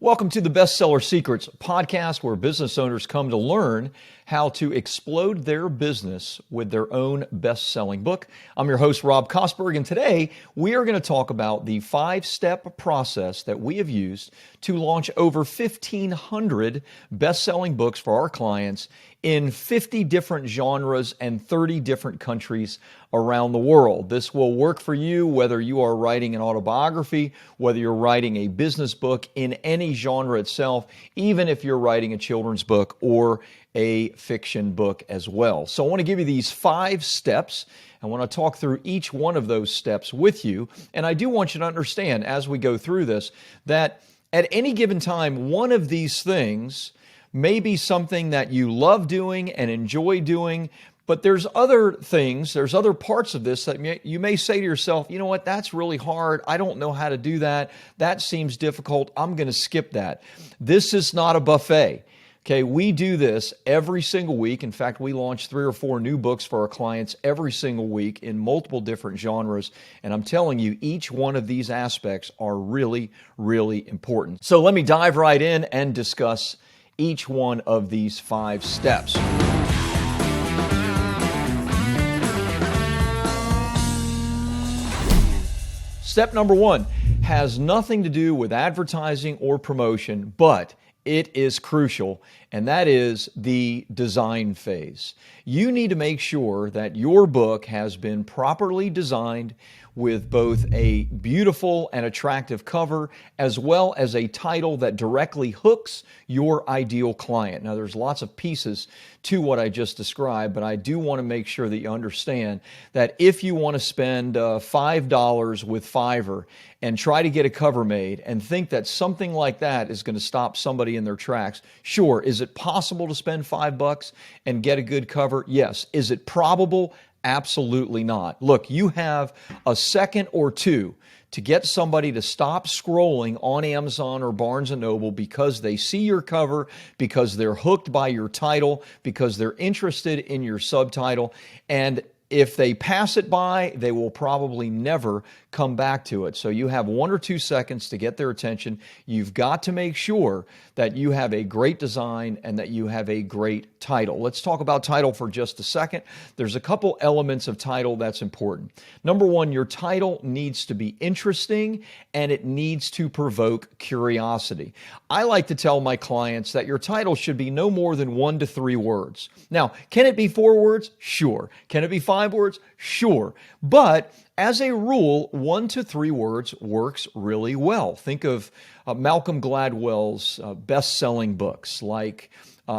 Welcome to the Bestseller Secrets podcast, where business owners come to learn how to explode their business with their own best-selling book. I'm your host, Rob Kosberg, and today we are going to talk about the 5-step process that we have used to launch over 1,500 best-selling books for our clients in 50 different genres and 30 different countries around the world. This will work for you whether you are writing an autobiography, whether you're writing a business book in any genre itself, even if you're writing a children's book or a fiction book as well. So I want to give you these 5 steps. I want to talk through each one of those steps with you. And I do want you to understand as we go through this that at any given time, one of these things may be something that you love doing and enjoy doing, but there's other things, there's other parts of this that you may say to yourself, you know what, that's really hard. I don't know how to do that. That seems difficult. I'm going to skip that. This is not a buffet. Okay, we do this every single week. In fact, we launch 3 or 4 new books for our clients every single week in multiple different genres. And I'm telling you, each one of these aspects are really, really important. So let me dive right in and discuss each one of these 5 steps. Step number 1 has nothing to do with advertising or promotion, but it is crucial, and that is the design phase. You need to make sure that your book has been properly designed with both a beautiful and attractive cover, as well as a title that directly hooks your ideal client. Now, there's lots of pieces to what I just described, but I do want to make sure that you understand that if you want to spend $5 with Fiverr and try to get a cover made and think that something like that is going to stop somebody in their tracks, sure. Is it possible to spend $5 and get a good cover? Yes. Is it probable? Absolutely not. Look, you have a second or two to get somebody to stop scrolling on Amazon or Barnes & Noble because they see your cover, because they're hooked by your title, because they're interested in your subtitle, and if they pass it by, they will probably never come back to it. So you have 1 or 2 seconds to get their attention. You've got to make sure that you have a great design and that you have a great title. Let's talk about title for just a second. There's a couple elements of title that's important. Number 1, your title needs to be interesting and it needs to provoke curiosity. I like to tell my clients that your title should be no more than 1 to 3 words. Now, can it be 4 words? Sure. Can it be 5 words? Sure. But as a rule, 1 to 3 words works really well. Think of Malcolm Gladwell's best-selling books, like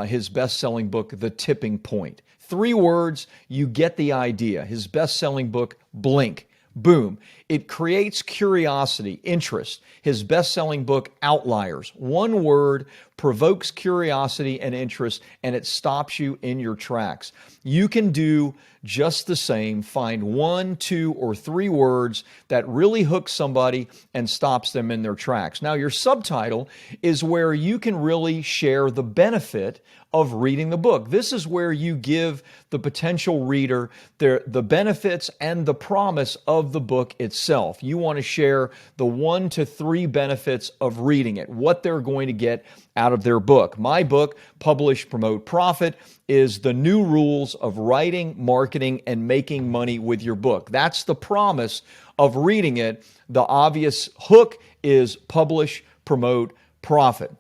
his best-selling book, The Tipping Point. 3 words, you get the idea. His best-selling book, Blink. Boom. It creates curiosity, interest. His best-selling book, Outliers. 1 word provokes curiosity and interest, and it stops you in your tracks. You can do just the same. Find 1, 2, or 3 words that really hook somebody and stops them in their tracks. Now, your subtitle is where you can really share the benefit of reading the book. This is where you give the potential reader the benefits and the promise of the book itself. You want to share the 1 to 3 benefits of reading it, what they're going to get out of their book. My book, Publish, Promote, Profit, is the new rules of writing, marketing, and making money with your book. That's the promise of reading it. The obvious hook is publish, promote, profit.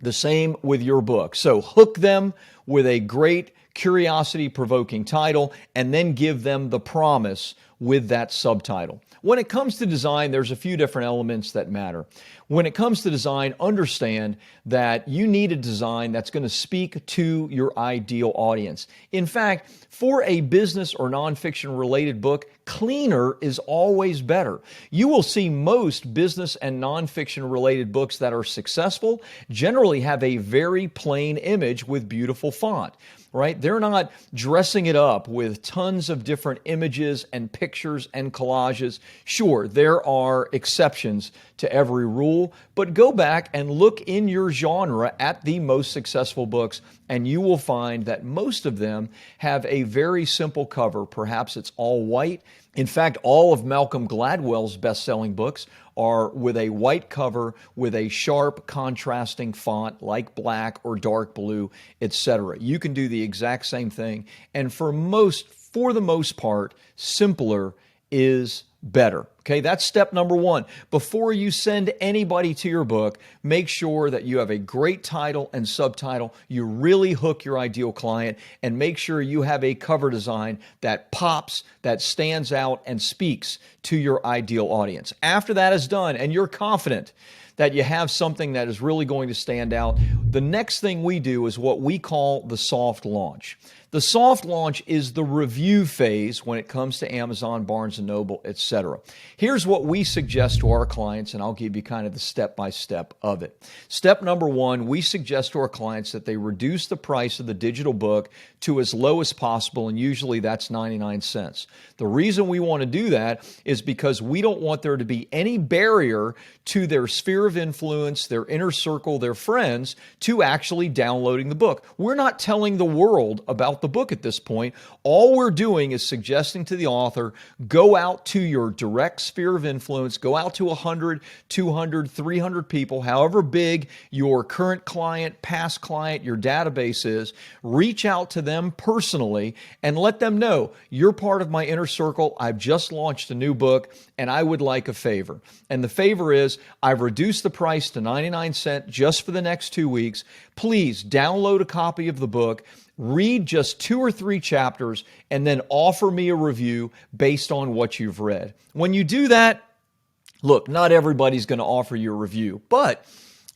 The same with your book. So hook them with a great curiosity-provoking title and then give them the promise with that subtitle. When it comes to design, there's a few different elements that matter. When it comes to design, understand that you need a design that's going to speak to your ideal audience. In fact, for a business or nonfiction related book, cleaner is always better. You will see most business and nonfiction related books that are successful generally have a very plain image with beautiful font. Right? They're not dressing it up with tons of different images and pictures and collages. Sure, there are exceptions to every rule, but go back and look in your genre at the most successful books, and you will find that most of them have a very simple cover. Perhaps it's all white In fact, all of Malcolm Gladwell's best-selling books are with a white cover with a sharp contrasting font like black or dark blue, etc. You can do the exact same thing, and for the most part, simpler is better. Okay, that's step number one. Before you send anybody to your book, make sure that you have a great title and subtitle. You really hook your ideal client, and make sure you have a cover design that pops, that stands out, and speaks to your ideal audience. After that is done, and you're confident that you have something that is really going to stand out, the next thing we do is what we call the soft launch. The soft launch is the review phase when it comes to Amazon, Barnes & Noble, etc. Here's what we suggest to our clients, and I'll give you kind of the step-by-step of it. Step number one, we suggest to our clients that they reduce the price of the digital book to as low as possible, and usually that's 99 cents. The reason we want to do that is because we don't want there to be any barrier to their sphere of influence, their inner circle, their friends, to actually downloading the book. We're not telling the world about the book at this point. All we're doing is suggesting to the author, go out to your direct sphere of influence, go out to 100, 200, 300 people, however big your current client, past client, your database is, reach out to them personally and let them know, you're part of my inner circle, I've just launched a new book, and I would like a favor. And the favor is, I've reduced the price to 99 cents just for the next 2 weeks. Please download a copy of the book, read just 2 or 3 chapters, and then offer me a review based on what you've read. When you do that, look, not everybody's going to offer you a review, but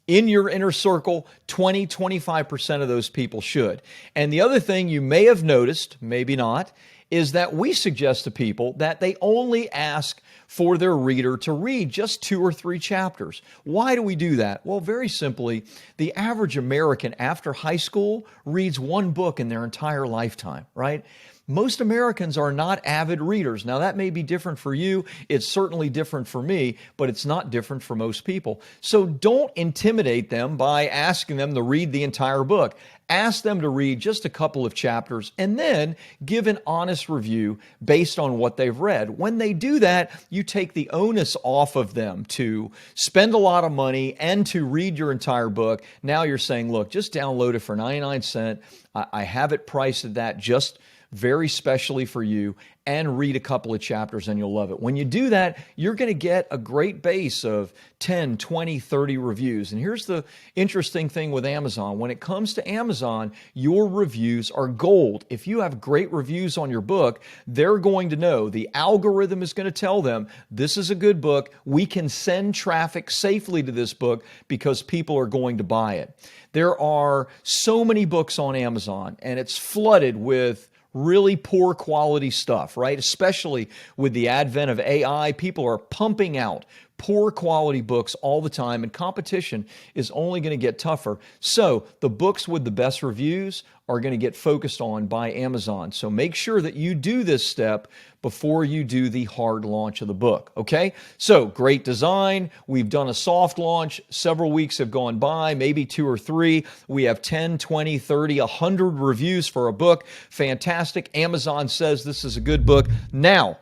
in your inner circle, 20, 25% of those people should. And the other thing you may have noticed, maybe not, is that we suggest to people that they only ask for their reader to read just 2 or 3 chapters. Why do we do that? Well, very simply, the average American after high school reads 1 book in their entire lifetime, right? Most Americans are not avid readers. Now, that may be different for you. It's certainly different for me, but it's not different for most people. So don't intimidate them by asking them to read the entire book. Ask them to read just a couple of chapters and then give an honest review based on what they've read. When they do that, you take the onus off of them to spend a lot of money and to read your entire book. Now you're saying, look, just download it for 99 cents. I have it priced at that just very specially for you, and read a couple of chapters and you'll love it. When you do that, you're going to get a great base of 10, 20, 30 reviews. And here's the interesting thing with Amazon. When it comes to Amazon, your reviews are gold. If you have great reviews on your book, they're going to know. The algorithm is going to tell them, this is a good book. We can send traffic safely to this book because people are going to buy it. There are so many books on Amazon, and it's flooded with really poor quality stuff, right? Especially with the advent of AI, people are pumping out poor quality books all the time, and competition is only going to get tougher. So the books with the best reviews are going to get focused on by Amazon. So make sure that you do this step before you do the hard launch of the book, okay? So great design. We've done a soft launch. Several weeks have gone by, maybe 2 or 3. We have 10, 20, 30, 100 reviews for a book. Fantastic. Amazon says this is a good book. Now,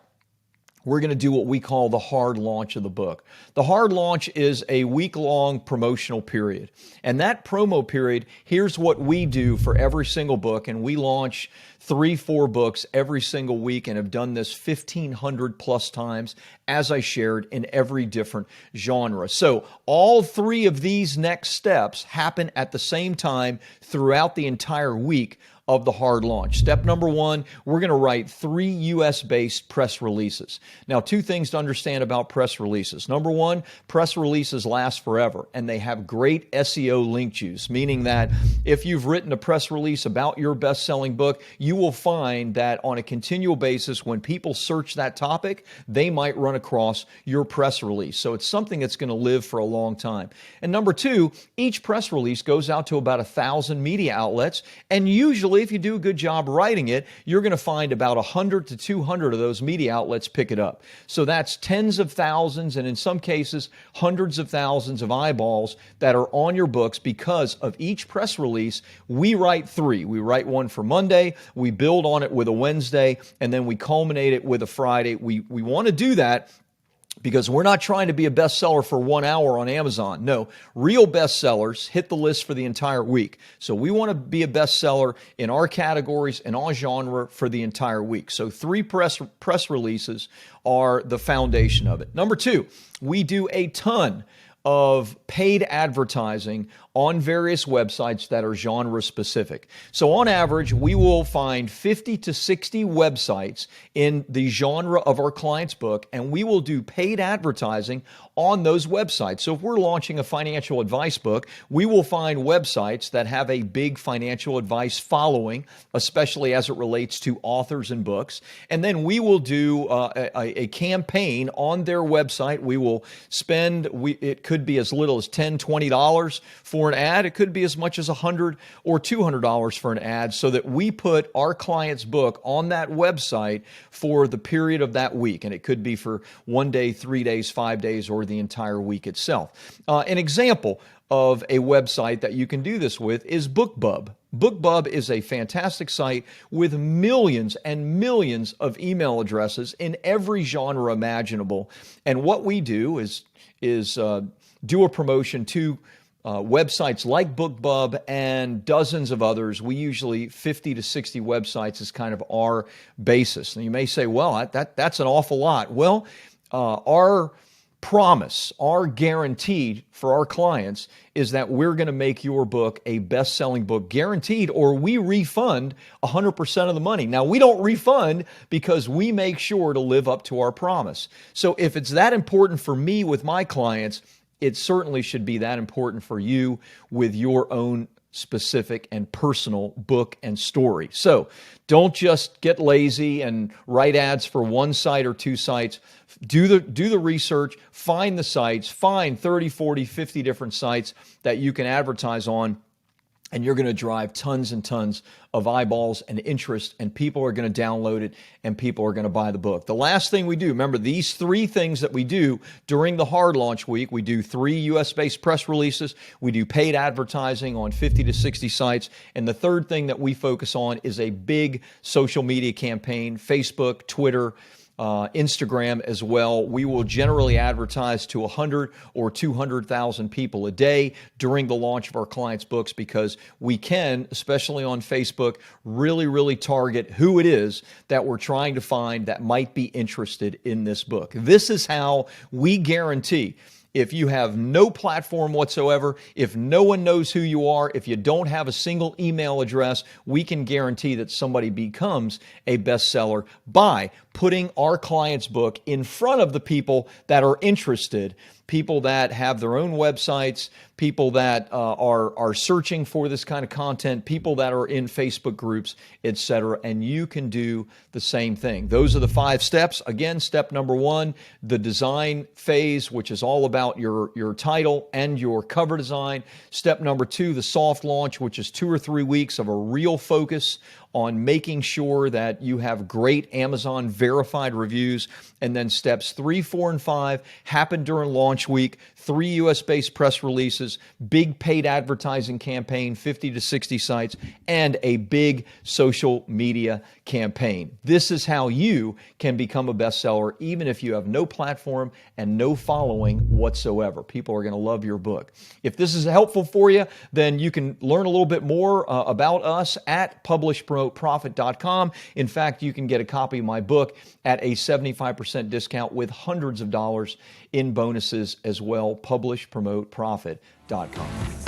we're going to do what we call the hard launch of the book. The hard launch is a week-long promotional period. And that promo period, here's what we do for every single book. And we launch 3, 4 books every single week and have done this 1,500 plus times, as I shared, in every different genre. So all 3 of these next steps happen at the same time throughout the entire week of the hard launch. Step number 1, we're going to write 3 US-based press releases. Now, 2 things to understand about press releases. Number 1, press releases last forever, and they have great SEO link juice, meaning that if you've written a press release about your best-selling book, you will find that on a continual basis, when people search that topic, they might run across your press release. So it's something that's going to live for a long time. And number 2, each press release goes out to about 1,000 media outlets, and usually usually, if you do a good job writing it, you're going to find about 100 to 200 of those media outlets pick it up. So that's tens of thousands, and in some cases, hundreds of thousands of eyeballs that are on your books because of each press release. We write 3. We write one for Monday, we build on it with a Wednesday, and then we culminate it with a Friday. We want to do that because we're not trying to be a bestseller for 1 hour on Amazon. No, real bestsellers hit the list for the entire week. So we want to be a bestseller in our categories and our genre for the entire week. So 3 press releases are the foundation of it. Number 2, we do a ton of paid advertising on various websites that are genre specific. So on average, we will find 50 to 60 websites in the genre of our client's book, and we will do paid advertising on those websites. So if we're launching a financial advice book, we will find websites that have a big financial advice following, especially as it relates to authors and books. And then we will do a campaign on their website. We will spend, it could be as little as $10, $20 for an ad. It could be as much as $100 or $200 for an ad, so that we put our client's book on that website for the period of that week. And it could be for 1 day, 3 days, 5 days, or the entire week itself. An example of a website that you can do this with is BookBub. BookBub is a fantastic site with millions and millions of email addresses in every genre imaginable. And what we do is do a promotion to websites like BookBub and dozens of others. We usually 50 to 60 websites is kind of our basis. And you may say, well, that's an awful lot. Well, our promise, our guarantee for our clients is that we're going to make your book a best-selling book, guaranteed, or we refund 100% of the money. Now, we don't refund because we make sure to live up to our promise. So if it's that important for me with my clients, it certainly should be that important for you with your own specific and personal book and story. So don't just get lazy and write ads for one site or 2 sites. Do the research, find the sites, find 30, 40, 50 different sites that you can advertise on, and you're going to drive tons and tons of eyeballs and interest, and people are going to download it, and people are going to buy the book. The last thing we do, remember these 3 things that we do during the hard launch week. We do 3 US-based press releases. We do paid advertising on 50 to 60 sites. And the third thing that we focus on is a big social media campaign, Facebook, Twitter, Instagram as well. We will generally advertise to 100 or 200,000 people a day during the launch of our clients' books, because we can, especially on Facebook, really target who it is that we're trying to find that might be interested in this book. This is how we guarantee, if you have no platform whatsoever, if no one knows who you are, if you don't have a single email address, we can guarantee that somebody becomes a bestseller by putting our client's book in front of the people that are interested, people that have their own websites, people that are searching for this kind of content, people that are in Facebook groups, etc. And you can do the same thing. Those are the 5 steps. Again, step number 1, the design phase, which is all about your title and your cover design. Step number 2, the soft launch, which is 2 or 3 weeks of a real focus on making sure that you have great Amazon verified reviews. And then steps 3, 4, and 5 happen during launch week. 3 US-based press releases, big paid advertising campaign, 50 to 60 sites, and a big social media campaign. This is how you can become a bestseller, even if you have no platform and no following whatsoever. People are going to love your book. If this is helpful for you, then you can learn a little bit more about us at publishpromoteprofit.com. In fact, you can get a copy of my book at a 75% discount with hundreds of dollars in bonuses as well. Publishpromoteprofit.com.